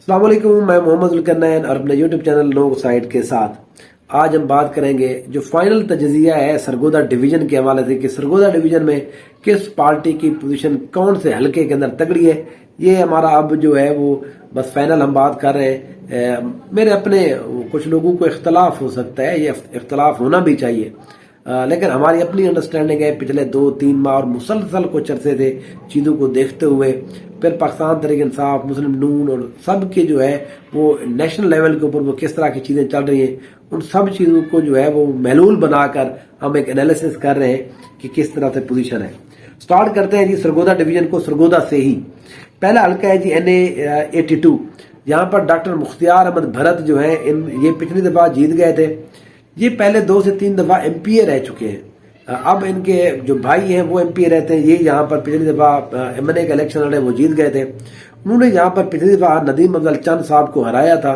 السلام علیکم، میں محمد الکرنین اور اپنے یوٹیوب چینل لوگ سائٹ کے ساتھ آج ہم بات کریں گے جو فائنل تجزیہ ہے سرگودا ڈویژن کے حوالے سے کہ سرگودا ڈویژن میں کس پارٹی کی پوزیشن کون سے حلقے کے اندر تگڑی ہے۔ یہ ہمارا اب جو ہے وہ بس فائنل ہم بات کر رہے ہیں۔ میرے اپنے کچھ لوگوں کو اختلاف ہو سکتا ہے، یہ اختلاف ہونا بھی چاہیے، لیکن ہماری اپنی انڈرسٹینڈنگ ہے پچھلے 2-3 ماہ اور مسلسل کچھ عرصے سے چیزوں کو دیکھتے ہوئے پھر پاکستان تحریک انصاف، مسلم نون اور سب کے جو ہے وہ نیشنل لیول کے اوپر وہ کس طرح کی چیزیں چل رہی ہیں، ان سب چیزوں کو جو ہے وہ محلول بنا کر ہم ایک انالیسس کر رہے ہیں کہ کس طرح سے پوزیشن ہے۔ سٹارٹ کرتے ہیں جی سرگودا ڈویژن کو۔ سرگودا سے ہی پہلا حلقہ ہے جی NA82، یہاں پر ڈاکٹر مختار احمد بھرت جو ہیں یہ پچھلی دفعہ جیت گئے تھے۔ یہ پہلے 2 سے 3 دفعہ MP رہ چکے ہیں، اب ان کے جو بھائی ہیں وہ MP رہتے ہیں۔ یہ یہاں پر پچھلی دفعہ MNA کا الیکشن لڑے، وہ جیت گئے تھے۔ انہوں نے یہاں پر پچھلی دفعہ ندیم افضل چند صاحب کو ہرایا تھا،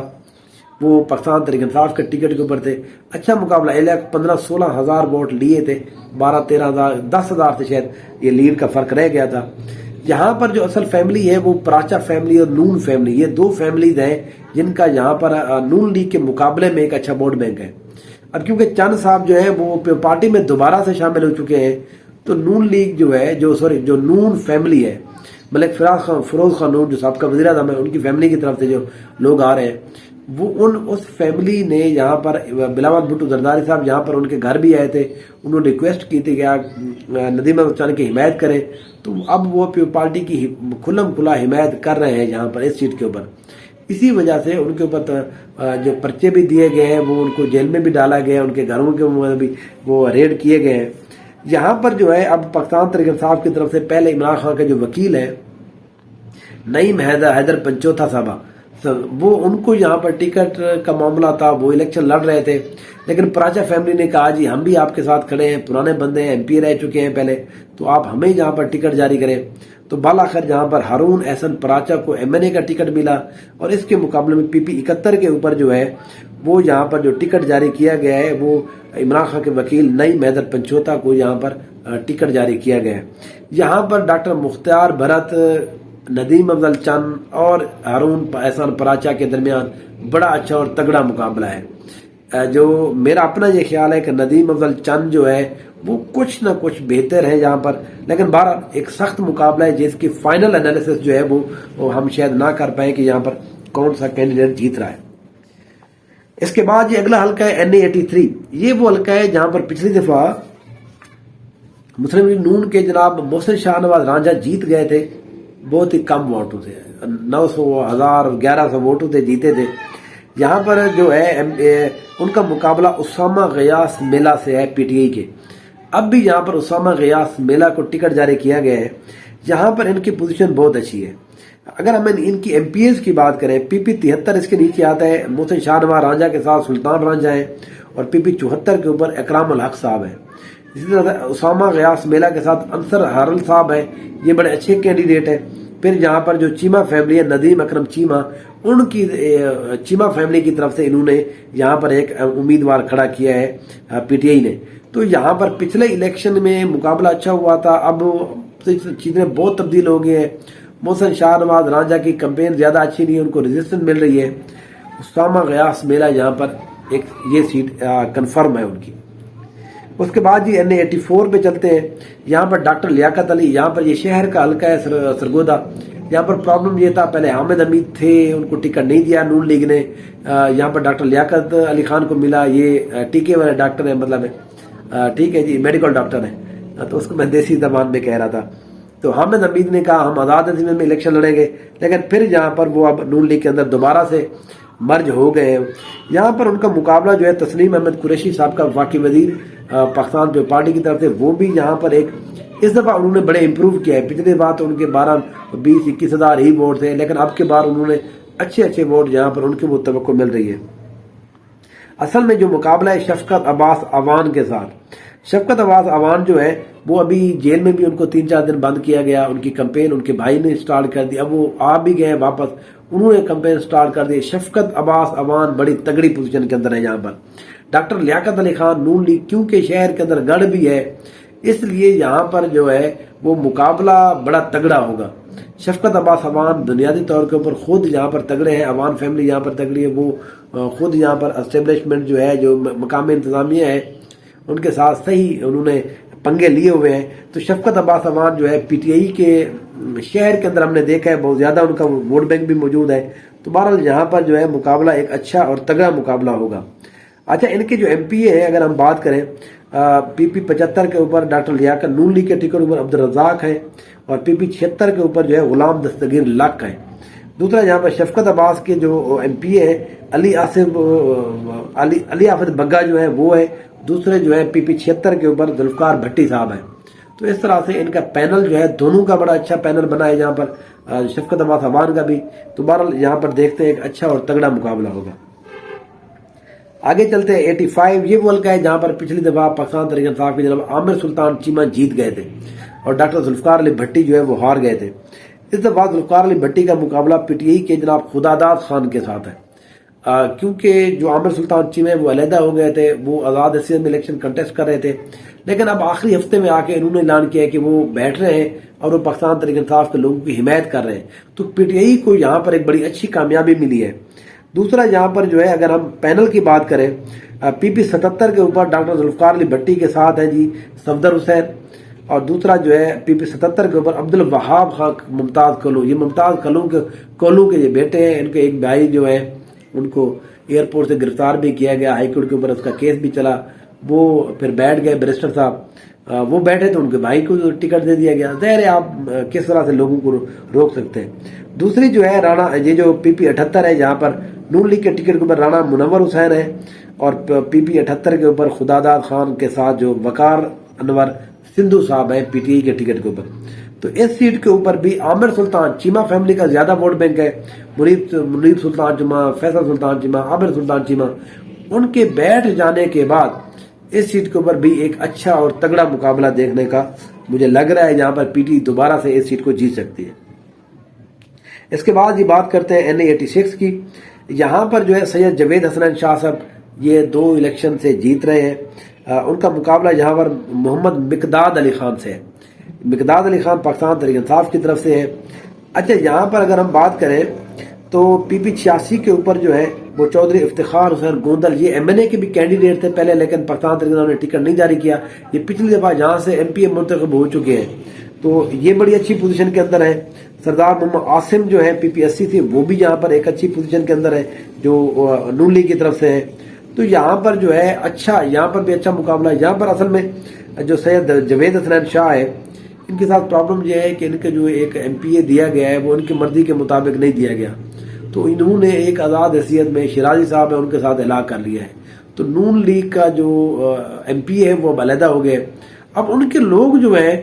وہ پاکستان تحریک انصاف کے ٹکٹ کے اوپر تھے۔ اچھا مقابلہ، 1,15-16 ہزار ووٹ لیے تھے، 12-13 ہزار 10 ہزار سے شاید یہ لیڈ کا فرق رہ گیا تھا۔ یہاں پر جو اصل فیملی ہے وہ پراچا فیملی اور نون فیملی، یہ 2 فیملیز ہیں جن کا یہاں پر نون لیگ کے مقابلے میں ایک اچھا ووٹ بینک ہے۔ اب کیونکہ چند صاحب جو ہیں وہ پارٹی میں دوبارہ سے شامل ہو چکے ہیں، تو نون لیگ جو ہے جو نون فیملی ہے، ملک فروز خان نون جو سابقہ وزیر اعظم ہے، ان کی فیملی کی طرف سے جو لوگ آ رہے ہیں، وہ اس فیملی نے یہاں پر بلاول بھٹو زرداری صاحب یہاں پر ان کے گھر بھی آئے تھے، انہوں نے ریکویسٹ کی تھی کہ آپ ندیم احمد چند کی حمایت کریں، تو اب وہ پارٹی کی کھلم کھلا حمایت کر رہے ہیں یہاں پر اس سیٹ کے اوپر۔ اسی وجہ سے ان کے اوپر جو پرچے بھی دیے گئے ہیں، وہ ان کو جیل میں بھی ڈالا گیا ہے، ان کے گھروں کے بھی وہ ریڈ کیے گئے ہیں۔ یہاں پر جو ہے اب پاکستان تحریک انصاف کی طرف سے پہلے عمران خان کے جو وکیل ہیں نعیم حیدر پنچوتھا صاحبہ، وہ ان کو یہاں پر ٹکٹ کا معاملہ تھا، وہ الیکشن لڑ رہے تھے، لیکن پراچا فیملی نے کہا جی ہم بھی آپ کے ساتھ کھڑے ہیں، پرانے بندے ہیں، MP رہ چکے ہیں پہلے، تو آپ ہمیں یہاں پر ٹکٹ جاری کریں۔ تو بالاخر جہاں پر ہارون احسن پراچا کو MNA کا ٹکٹ ملا، اور اس کے مقابلے میں PP 71 کے اوپر جو ہے وہ یہاں پر جو ٹکٹ جاری کیا گیا ہے وہ عمران خان کے وکیل نعیم حیدر پنچوتھا کو یہاں پر ٹکٹ جاری کیا گیا ہے۔ یہاں پر ڈاکٹر مختار بھرت، ندیم افضل چند اور ہارون احسن پراچا کے درمیان بڑا اچھا اور تگڑا مقابلہ ہے۔ جو میرا اپنا یہ خیال ہے کہ ندیم افضل چند جو ہے وہ کچھ نہ کچھ بہتر ہے یہاں پر، لیکن بہرحال ایک سخت مقابلہ ہے جس کی فائنل انالیسس جو ہے وہ ہم شاید نہ کر پائیں کہ یہاں پر کون سا کینڈیڈیٹ جیت رہا ہے۔ اس کے بعد یہ اگلا حلقہ ہے NA83، یہ وہ حلقہ ہے جہاں پر پچھلی دفعہ مسلم لیگ نون کے جناب محسن شاہ نواز رانجھا جیت گئے تھے، بہت ہی کم ووٹوں سے، 900 1000 1100 ووٹوں سے جیتے تھے۔ یہاں پر جو ہے ان کا مقابلہ اسامہ غیاث میلہ سے ہے PTI کے۔ اب بھی یہاں پر اسامہ غیاث میلہ کو ٹکٹ جاری کیا گیا ہے۔ یہاں پر ان کی پوزیشن بہت اچھی ہے۔ اگر ہم ان کی MPs کی بات کریں، PP 73 اس کے نیچے آتا ہے، محسن شاہ نواز رانجھا کے ساتھ سلطان رانجھا ہے، اور PP 74 کے اوپر اکرام الحق صاحب ہیں۔ اسی طرح اسامہ غیاث میلہ کے ساتھ انصر حارل صاحب ہیں، یہ بڑے اچھے کینڈیڈیٹ ہیں۔ پھر یہاں پر جو چیمہ فیملی ہے، ندیم اکرم چیمہ، ان کی چیمہ فیملی کی طرف سے انہوں نے یہاں پر ایک امیدوار کھڑا کیا ہے PTI نے۔ تو یہاں پر پچھلے الیکشن میں مقابلہ اچھا ہوا تھا، اب چیزیں بہت تبدیل ہو گئی ہیں۔ محسن شاہ نواز رانجھا کی کمپین زیادہ اچھی نہیں ہے، ان کو ریزسٹنس مل رہی ہے۔ اسامہ غیاث میلہ یہاں پر ایک یہ سیٹ کنفرم ہے ان کی۔ اس کے بعد جی NA84 پہ چلتے ہیں۔ یہاں پر ڈاکٹر لیاقت علی، یہاں پر یہ شہر کا حلقہ ہے سرگودا۔ یہاں پر پرابلم یہ تھا، پہلے حامد حمید تھے، ان کو ٹکٹ نہیں دیا نون لیگ نے۔ یہاں پر ڈاکٹر لیاقت علی خان کو ملا، یہ ٹیکے والے ڈاکٹر ہیں، مطلب ٹھیک ہے جی، میڈیکل ڈاکٹر ہیں، تو اس کو میں دیسی زبان میں کہہ رہا تھا۔ تو حامد حمید نے کہا ہم آزاد نظام میں الیکشن لڑیں گے، لیکن پھر یہاں پر وہ اب نون لیگ کے اندر دوبارہ سے مرج ہو گئے ہیں۔ یہاں پر ان کا مقابلہ جو ہے تسلیم احمد قریشی صاحب کا وفاقی وزیر پاکستان پیپلز پارٹی کی طرف سے، وہ بھی یہاں پر ایک اس دفعہ انہوں نے بڑے امپروو کیا ہے۔ پچھلی بار تو ان کے 12-20-21 ہزار ہی ووٹ تھے، لیکن اب کے بار انہوں نے اچھے ووٹ یہاں پر ان کے وہ توقع مل رہی ہے۔ اصل میں جو مقابلہ ہے شفقت عباس اوان کے ساتھ، شفقت عباس اوان جو ہے وہ ابھی جیل میں بھی ان کو 3-4 دن بند کیا گیا، ان کی کمپین ان کے بھائی نے سٹارٹ کر دی، اب وہ آ بھی گئے واپس، انہوں نے کمپین سٹارٹ کر دی۔ شفقت عباس اوان بڑی تگڑی پوزیشن کے اندر ہے یہاں پر۔ ڈاکٹر لیاقت علی خان نون لیگ، کیونکہ شہر کے اندر گڑھ بھی ہے، اس لیے یہاں پر جو ہے وہ مقابلہ بڑا تگڑا ہوگا۔ شفقت عباس عوان بنیادی طور کے اوپر خود یہاں پر تگڑے ہیں، عوان فیملی یہاں پر تگڑی ہے، وہ خود یہاں پر اسٹیبلشمنٹ جو ہے، جو مقامی انتظامیہ ہے ان کے ساتھ صحیح انہوں نے پنگے لیے ہوئے ہیں۔ تو شفقت عباس عوان جو ہے پی ٹی آئی کے شہر کے اندر ہم نے دیکھا ہے بہت زیادہ ان کا ووٹ بینک بھی موجود ہے۔ تو بہرحال یہاں پر جو ہے مقابلہ ایک اچھا اور تگڑا مقابلہ ہوگا۔ اچھا، ان کے جو ایم پی اے ہے اگر ہم بات کریں، پی پی 75 کے اوپر ڈاکٹر لیاقت نون لیگ کے ٹکٹ اوپر عبدالرزاق ہے، اور پی پی 76 کے اوپر جو ہے غلام دستگیر لق ہے۔ دوسرا یہاں پر شفقت عباس کے جو ایم پی اے ہے علی آصف بگا جو ہے وہ ہے، دوسرے جو ہے پی پی 76 کے اوپر ذوالفقار بھٹی صاحب ہیں۔ تو اس طرح سے ان کا پینل جو ہے دونوں کا بڑا اچھا پینل بنا ہے یہاں پر، شفقت عباس عوان کا بھی۔ تو بہرحال یہاں پر دیکھتے ہیں ایک اچھا اور تگڑا مقابلہ ہوگا۔ آگے چلتے ہیں 85، یہ وہ حلقہ ہے جہاں پر پچھلی دفعہ پاکستان تحریک انصاف کے جناب عامر سلطان چیمہ جیت گئے تھے اور ڈاکٹر ذوالفقار علی بھٹی جو ہے وہ ہار گئے تھے۔ اس دفعہ ذوالفقار علی بھٹی کا مقابلہ پی ٹی آئی کے جناب خداداد خان کے ساتھ ہے، کیونکہ جو عامر سلطان چیمہ وہ علیحدہ ہو گئے تھے، وہ آزاد حیثیت میں الیکشن کنٹیسٹ کر رہے تھے، لیکن اب آخری ہفتے میں آ کے انہوں نے اعلان کیا کہ وہ بیٹھ رہے ہیں اور وہ پاکستان تحریک انصاف کے لوگوں کی حمایت کر رہے ہیں۔ تو پی ٹی آئی کو یہاں پر ایک بڑی اچھی کامیابی ملی ہے۔ دوسرا یہاں پر جو ہے اگر ہم پینل کی بات کریں، پی پی 77 کے اوپر ڈاکٹر ذوالفقار علی بھٹی کے ساتھ ہے جی صفدر حسین، اور دوسرا جو ہے پی پی 77 کے اوپر عبدالوہاب خان ممتاز کولو، یہ ممتاز کولو کے یہ بیٹے ہیں، ان کے ایک بھائی جو ہے ان کو ایئرپورٹ سے گرفتار بھی کیا گیا، ہائی کورٹ کے اوپر اس کا کیس بھی چلا، وہ پھر بیٹھ گئے بیرسٹر صاحب، وہ بیٹھے تو ان کے بھائی کو ٹکٹ دے دیا گیا۔ ظاہر ہے آپ کس طرح سے لوگوں کو روک سکتے ہیں۔ دوسری جو ہے رانا، یہ جو پی پی 78 ہے جہاں پر نون لیگ کے ٹکٹ کے اوپر رانا منور حسین ہے، اور پی پی 78 کے اوپر خداداد خان کے ساتھ جو وقار انور سندھو صاحب ہیں پی ٹی آئی کے ٹکٹ کے اوپر۔ تو اس سیٹ کے اوپر بھی عامر سلطان چیمہ فیملی کا زیادہ ووٹ بینک ہے، منیب سلطان چیمہ، فیصل سلطان چیمہ، عامر سلطان چیمہ، ان کے بیٹھ جانے کے بعد اس سیٹ کے اوپر بھی ایک اچھا اور تگڑا مقابلہ دیکھنے کا مجھے لگ رہا ہے، جہاں پر پی ٹی آئی دوبارہ سے اس سیٹ کو جیت سکتی ہے۔ اس کے بعد یہ بات کرتے ہیں این اے 86 کی۔ یہاں پر جو ہے سید جاوید حسنین شاہ صاحب یہ 2 الیکشن سے جیت رہے ہیں، ان کا مقابلہ یہاں پر محمد مقداد علی خان سے ہے۔ مقداد علی خان پاکستان تحریک انصاف کی طرف سے ہے۔ اچھا، یہاں پر اگر ہم بات کریں تو پی پی 86 کے اوپر جو ہے وہ چودھری افتخار حسین گوندل، یہ ایم این اے کے بھی کینڈیڈیٹ تھے پہلے، لیکن پاکستان تحریک انصاف نے ٹکٹ نہیں جاری کیا، یہ پچھلی دفعہ جہاں سے ایم پی اے منتخب ہو چکے ہیں، تو یہ بڑی اچھی پوزیشن کے اندر ہے۔ سردار محمد عاصم جو ہے پی پی 80 سے، وہ بھی یہاں پر ایک اچھی پوزیشن کے اندر ہے جو نون لیگ کی طرف سے ہے۔ تو یہاں پر جو ہے اچھا، یہاں پر بھی اچھا مقابلہ ہے۔ یہاں پر اصل میں جو سید جاوید حسنین شاہ ہے، ان کے ساتھ پرابلم یہ ہے کہ ان کے جو ایک ایم پی اے دیا گیا ہے وہ ان کی مرضی کے مطابق نہیں دیا گیا، تو انہوں نے ایک آزاد حیثیت میں شیرازی صاحب ہے ان کے ساتھ اعلان کر لیا ہے۔ تو نون لیگ کا جو ایم پی اے ہے وہ علیحدہ ہو گئے۔ اب ان کے لوگ جو ہیں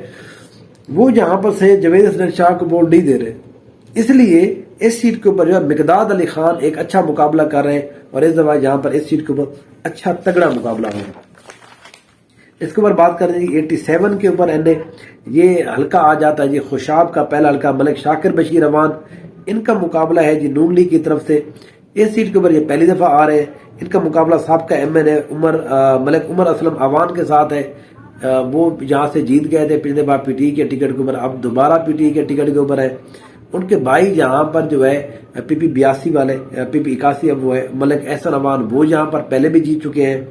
وہ یہاں پر سید جاوید حسنین شاہ کو ووٹ نہیں دے رہے، اس لیے اس سیٹ کے اوپر جو ہے مقداد علی خان ایک اچھا مقابلہ کر رہے ہیں، اور اس دفعہ یہاں پر اس سیٹ کے اوپر اچھا تگڑا مقابلہ ہوگا۔ اس کے اوپر بات کریں گے 87 کے اوپر این اے، یہ حلقہ آ جاتا ہے جی خوشاب کا پہلا حلقہ، ملک شاکر بشیر عوان، ان کا مقابلہ ہے جی نون لیگ کی طرف سے۔ اس سیٹ کے اوپر یہ پہلی دفعہ آ رہے ہیں، ان کا مقابلہ سابقہ ایم این اے ملک عمر اسلم عوان کے ساتھ ہے، وہ یہاں سے جیت گئے تھے پچھلے بار پی ٹی آئی کے ٹکٹ کے اوپر، اب دوبارہ پی ٹی آئی کے ٹکٹ کے اوپر ہے۔ ان کے بھائی یہاں پر جو ہے پی پی 82 والے، پی پی 81 اب وہ ہے ملک احسن عوان، وہ یہاں پر پہلے بھی جیت چکے ہیں۔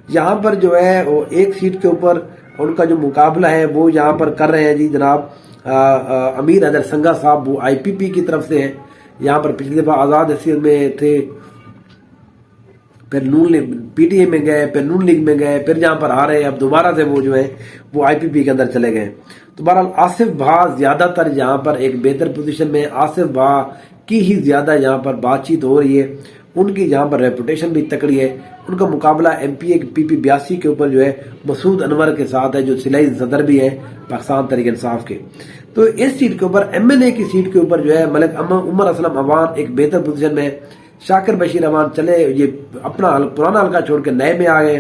یہاں پر جو ہے وہ ایک سیٹ کے اوپر ان کا جو مقابلہ ہے وہ یہاں پر کر رہے ہیں جی جناب امیر حیدر سنگا صاحب، وہ آئی پی پی کی طرف سے ہیں، یہاں پر پچھلی دفعہ آزاد حیثیت میں تھے، پھر نون لیگ پی ٹی اے میں گئے، پھر نون لیگ میں گئے، پھر جہاں پر آ رہے ہیں اب دوبارہ سے وہ جو ہے وہ آئی پی پی کے اندر چلے گئے۔ تو بہرحال آصف بھا زیادہ تر یہاں پر ایک بہتر پوزیشن میں، آصف بھا کی ہی زیادہ یہاں پر بات چیت ہو رہی ہے، ان کی یہاں پر ریپوٹیشن بھی تکڑی ہے۔ ان کا مقابلہ ایم پی اے پی پی 82 کے اوپر جو ہے مسعود انور کے ساتھ ہے، جو صوبائی صدر بھی ہے پاکستان تحریک انصاف کے۔ تو اس سیٹ کے اوپر ایم این اے کی سیٹ کے اوپر جو ہے ملک عمر اسلم عوان ایک بہتر پوزیشن میں، شاکر بشیر عوان چلے یہ اپنا پرانا حلقہ چھوڑ کے نئے میں آ گئے۔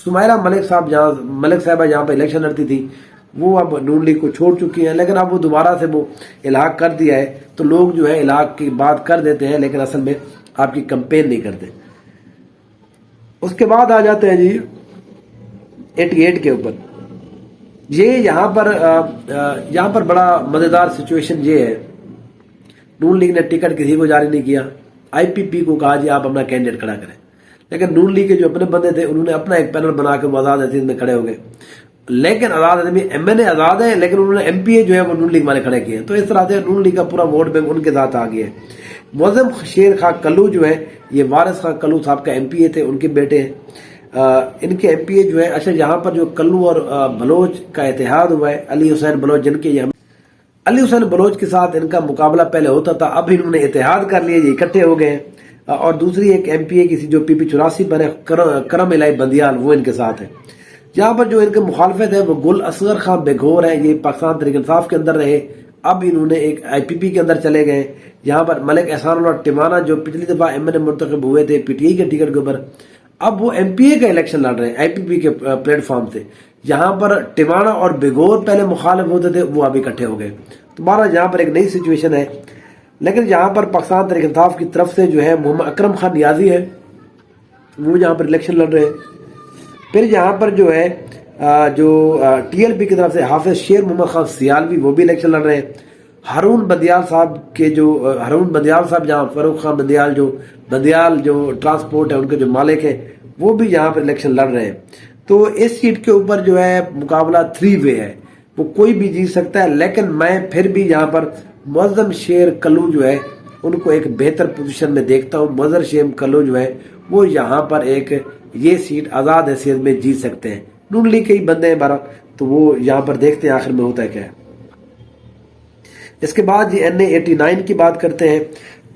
سمیرہ ملک صاحبہ جہاں پہ الیکشن لڑتی تھی وہ اب نون لیگ کو چھوڑ چکی ہیں، لیکن اب وہ دوبارہ سے وہ الحاق کر دیا ہے، تو لوگ جو ہے الحاق کی بات کر دیتے ہیں لیکن اصل میں آپ کی کمپین نہیں کرتے۔ اس کے بعد آ جاتے ہیں جی 88 کے اوپر۔ یہ یہاں پر بڑا مزیدار سچویشن یہ ہے نون لیگ نے ٹکٹ کسی کو جاری نہیں کیا، آئی پی پی کو کہا جی آپ اپنا کینڈیڈیٹ کھڑا کریں، لیکن نون لیگ کے جو اپنے بندے تھے انہوں نے اپنا ایک پینل بنا کے وہ آزاد حیثیت میں کھڑے ہو گئے، لیکن آزاد ایم این اے آزاد ہے لیکن انہوں نے ایم پی اے جو ہے وہ نون لیگ والے کھڑے کیے ہیں، تو اس طرح سے نون لیگ کا پورا ووٹ بینک ان کے ساتھ آ گیا ہے۔ معظم شیر خان کلو جو ہے یہ وارث خان کلو صاحب کا ایم پی اے تھے، ان کے بیٹے ہیں، ان کے ایم پی اے جو ہے اچھا یہاں پر جو کلو اور بلوچ کا اتحاد ہوا ہے، علی حسین بلوچ جن کے علی حسین بلوچ کے ساتھ ان کا مقابلہ پہلے ہوتا تھا، اب انہوں نے اتحاد کر لیا، یہ اکٹھے ہو گئے ہیں، اور دوسری ایک ایم پی اے کسی جو پی پی 84 پر ہے کرم الہی بندیال، وہ ان کے ساتھ ہے۔ یہاں پر جو ان کے مخالفت ہے وہ گل اصغر خان بیگھور ہے، یہ پاکستان تحریک انصاف کے اندر رہے، اب انہوں نے ایک آئی پی پی کے اندر چلے گئے۔ یہاں پر ملک احسان اللہ ٹمانا جو پچھلی دفعہ ایم این اے منتخب ہوئے تھے پی ٹی آئی کے ٹکٹ کے اوپر، اب وہ ایم پی اے کا الیکشن لڑ رہے ہیں آئی پی پی کے پلیٹ فارم سے۔ یہاں پر ٹمانا اور بیگھور پہلے مخالف ہوتے تھے، وہ اب اکٹھے ہو گئے، تمہارا یہاں پر ایک نئی سچویشن ہے۔ لیکن یہاں پر پاکستان تحریک انصاف کی طرف سے جو ہے محمد اکرم خان نیازی ہے، وہ یہاں پر الیکشن لڑ رہے ہیں۔ پھر یہاں پر جو ہے جو ٹی ایل پی کی طرف سے حافظ شیر محمد خان سیالوی، وہ بھی الیکشن لڑ رہے ہیں۔ ہارون بندیال صاحب جہاں فاروق خان بندیال جو ٹرانسپورٹ ہے ان کے جو مالک ہیں، وہ بھی یہاں پر الیکشن لڑ رہے ہیں۔ تو اس سیٹ کے اوپر جو ہے مقابلہ 3 وے ہے، وہ کوئی بھی جیت سکتا ہے، لیکن میں پھر بھی یہاں پر معظم شیر کلو جو ہے ان کو ایک بہتر پوزیشن میں دیکھتا ہوں۔ معظم شیر کلو جو ہے وہ یہاں پر ایک یہ سیٹ آزاد حیثیت میں جیت سکتے ہیں، نون لیگ کے ہی بندے ہیں بارہ، تو وہ یہاں پر دیکھتے ہیں آخر میں ہوتا ہے کیا ہے۔ اس کے بعد یہ NA89 کی بات کرتے ہیں۔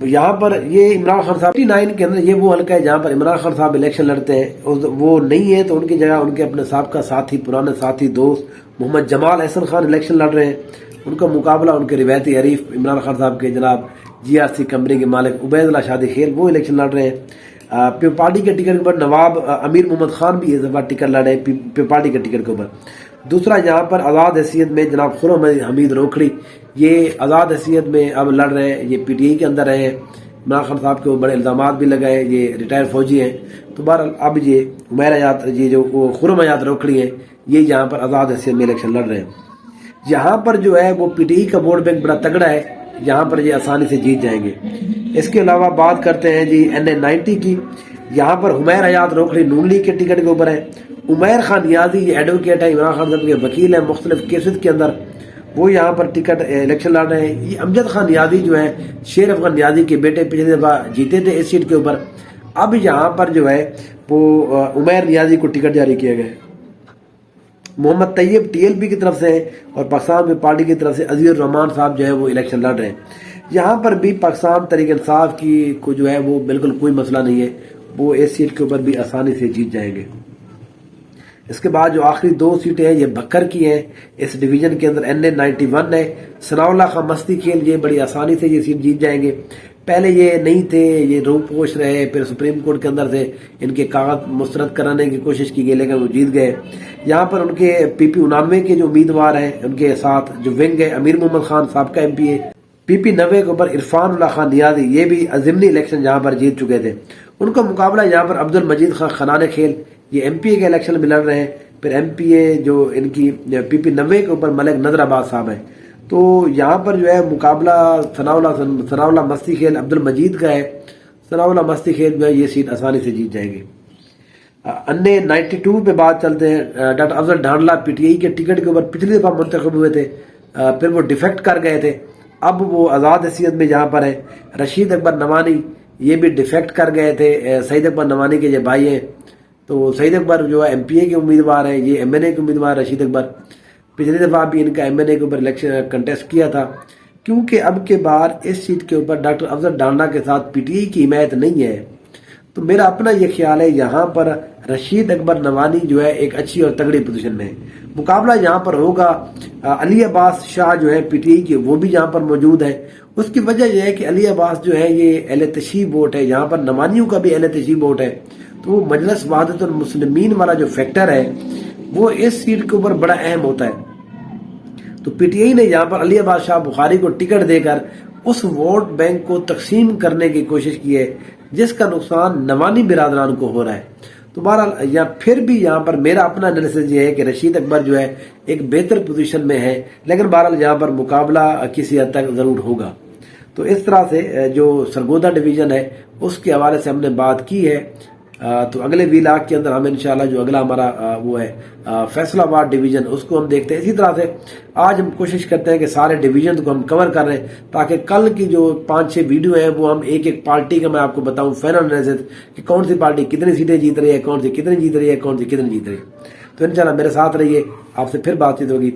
یہاں پر یہ عمران خان صاحب 89 کے اندر یہ وہ حلقہ ہے جہاں پر عمران خان صاحب الیکشن لڑتے ہیں، وہ نہیں ہے تو ان کی جگہ ان کے اپنے سابقہ ساتھی، پرانے ساتھی، دوست محمد جمال احسن خان الیکشن لڑ رہے ہیں۔ ان کا مقابلہ ان کے روایتی حریف عمران خان صاحب کے جناب GRC کمپنی کے مالک عبید اللہ شادی خیل، وہ الیکشن لڑ رہے ہیں۔ پیو پارٹی کے ٹکٹ پر نواب امیر محمد خان بھی اس دفعہ ٹکٹ لڑ رہے ہیں پیو پارٹی کے ٹکٹ کے اوپر۔ دوسرا یہاں پر آزاد حیثیت میں جناب خرم حمید روکھڑی، یہ آزاد حیثیت میں اب لڑ رہے ہیں، یہ پی ٹی آئی کے اندر رہے ہیں، عمران خان صاحب کے بڑے الزامات بھی لگائے، یہ ریٹائر فوجی ہیں، تو بہرحال اب یہ عمیر حیات، یہ جو خرم حیات روکھڑی ہیں، یہ یہاں پر آزاد حیثیت میں الیکشن لڑ رہے ہیں۔ یہاں پر جو ہے وہ پی ٹی آئی کا ووٹ بینک بڑا تگڑا ہے، یہاں پر یہ آسانی سے جیت جائیں گے۔ اس کے علاوہ بات کرتے ہیں جی NA90 کی۔ یہاں پر عمیر حیات روکھڑی نون لیگ کے ٹکٹ کے اوپر ہے، عمیر خان نیازی یہ ایڈوکیٹ ہے، عمران خان صاحب کے وکیل ہیں مختلف کیسز کے اندر، وہ یہاں پر ٹکٹ الیکشن لڑ رہے ہیں۔ یہ امجد خان نیازی جو ہے شیر افغان نیازی کے بیٹے، پچھلی دفعہ جیتے تھے اس سیٹ کے اوپر، اب یہاں پر جو ہے وہ عمیر نیازی کو ٹکٹ جاری کیا گیا ہے۔ محمد طیب TLP کی طرف سے اور پاکستان میں پارٹی کی طرف سے عزیز الرحمان صاحب جو ہے وہ الیکشن لڑ رہے ہیں۔ یہاں پر بھی پاکستان تحریک انصاف کی کو جو ہے وہ بالکل کوئی مسئلہ نہیں ہے، وہ اس سیٹ کے اوپر بھی آسانی سے جیت جائیں گے۔ اس کے بعد جو آخری 2 سیٹیں ہیں یہ بکر کی ہیں، اس ڈویژن کے اندر NA91 ہے، ثناء اللہ خان مستی کھیل، یہ بڑی آسانی سے یہ سیٹ جیت جائیں گے۔ پہلے یہ نہیں تھے، یہ روح پوش رہے، پھر سپریم کورٹ کے اندر سے ان کے کاغذ مسترد کرانے کی کوشش کی گئی لیکن وہ جیت گئے۔ یہاں پر ان کے PP99 کے جو امیدوار ہیں، ان کے ساتھ جو ونگ ہے امیر محمد خان صاحب کا MP ہے، PP90 کے اوپر عرفان اللہ خان نیازی، یہ بھی ضمنی الیکشن یہاں پر جیت چکے تھے۔ ان کا مقابلہ یہاں پر عبد المجید خان خنانے کھیل، یہ MPA کے الیکشن میں لڑ رہے ہیں، پھر MPA جو ان کی PP90 کے اوپر ملک نظر آباد صاحب ہیں۔ تو یہاں پر جو ہے مقابلہ ثناء اللہ مستی کھیل عبد المجید کا ہے، ثناء اللہ مستی کھیل جو ہے یہ سیٹ آسانی سے جیت جائیں گے۔ NA92 پہ بات چلتے ہیں۔ ڈاکٹر افضل ڈھانڈلہ PTI کے ٹکٹ کے اوپر پچھلی دفعہ منتخب ہوئے تھے، پھر وہ ڈیفیکٹ کر گئے تھے، اب وہ آزاد حیثیت میں یہاں پر ہیں۔ رشید اکبر نوانی یہ بھی ڈیفیکٹ کر گئے تھے، سعید اکبر نوانی کے یہ بھائی ہیں، تو سعید اکبر جو ہے MPA کے امیدوار ہیں، یہ MNA کے امیدوار رشید اکبر، پچھلی دفعہ بھی ان کا MNA کے اوپر الیکشن کنٹیسٹ کیا تھا۔ کیونکہ اب کے بعد اس سیٹ کے اوپر ڈاکٹر افضل ڈھانڈلہ کے ساتھ PTI کی حمایت نہیں ہے، تو میرا اپنا یہ خیال ہے یہاں پر رشید اکبر نوانی جو ہے ایک اچھی اور تگڑی پوزیشن میں ہے۔ مقابلہ یہاں پر ہوگا علی عباس شاہ جو ہے PTI کے، وہ بھی یہاں پر موجود ہے۔ اس کی وجہ یہ ہے کہ علی عباس جو ہے یہ اہل تشیع ووٹ ہے، یہاں پر نوانیوں کا بھی اہل تشیع ووٹ ہے، تو وہ مجلس وحدت المسلمین والا جو فیکٹر ہے وہ اس سیٹ کے اوپر بڑا اہم ہوتا ہے۔ تو PTI نے یہاں پر علی عباس شاہ بخاری کو ٹکٹ دے کر اس ووٹ بینک کو تقسیم کرنے کی کوشش کی ہے، جس کا نقصان نوانی برادران کو ہو رہا ہے۔ تو بہرحال یا پھر بھی یہاں پر میرا اپنا انالیسس یہ ہے کہ رشید اکبر جو ہے ایک بہتر پوزیشن میں ہے، لیکن بہرحال یہاں پر مقابلہ کسی حد تک ضرور ہوگا۔ تو اس طرح سے جو سرگودا ڈویژن ہے اس کے حوالے سے ہم نے بات کی ہے. تو اگلے ویلاگ کے اندر ہم انشاءاللہ جو اگلا ہمارا وہ ہے فیصل آباد ڈویژن اس کو ہم دیکھتے ہیں. اسی طرح سے آج ہم کوشش کرتے ہیں کہ سارے ڈویژن کو ہم کور کر رہے ہیں تاکہ کل کی جو 5-6 ویڈیو ہیں وہ ہم ایک ایک پارٹی کا میں آپ کو بتاؤں فائنل انالیسس کہ کون سی پارٹی کتنی سیٹیں جیت رہی ہے, کون سی کتنی جیت رہی ہے, کون سی کتنی جیت رہی ہے. تو انشاءاللہ میرے ساتھ رہیے, آپ سے پھر بات چیت ہوگی.